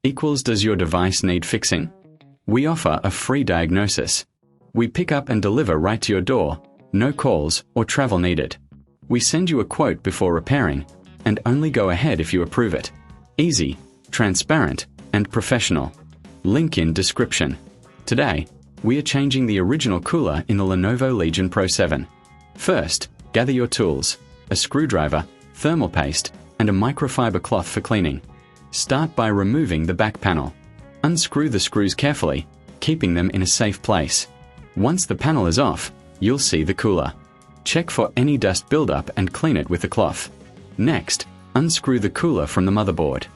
equals does your device need fixing? We offer a free diagnosis. We pick up and deliver right to your door, no calls or travel needed. We send you a quote before repairing, and only go ahead if you approve it. Easy, transparent, and professional. Link in description. Today, we are changing the original cooler in the Lenovo Legion Pro 7. First, gather your tools, a screwdriver, thermal paste, and a microfiber cloth for cleaning. Start by removing the back panel. Unscrew the screws carefully, keeping them in a safe place. Once the panel is off, you'll see the cooler. Check for any dust buildup and clean it with a cloth. Next, unscrew the cooler from the motherboard.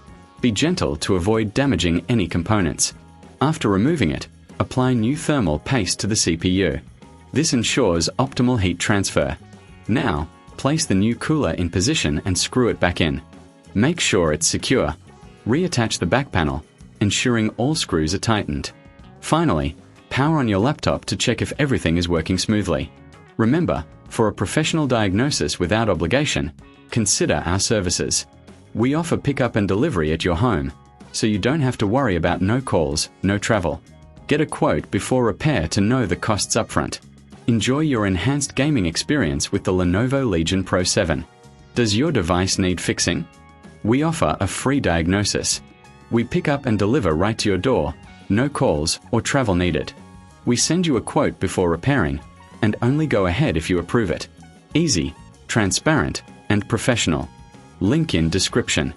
Be gentle to avoid damaging any components. After removing it, apply new thermal paste to the CPU. This ensures optimal heat transfer. Now, place the new cooler in position and screw it back in. Make sure it's secure. Reattach the back panel, ensuring all screws are tightened. Finally, power on your laptop to check if everything is working smoothly. Remember, for a professional diagnosis without obligation, consider our services. We offer pickup and delivery at your home, so you don't have to worry about no calls, no travel. Get a quote before repair to know the costs upfront. Enjoy your enhanced gaming experience with the Lenovo Legion Pro 7. Does your device need fixing? We offer a free diagnosis. We pick up and deliver right to your door, no calls or travel needed. We send you a quote before repairing, and only go ahead if you approve it. Easy, transparent, and professional. Link in description.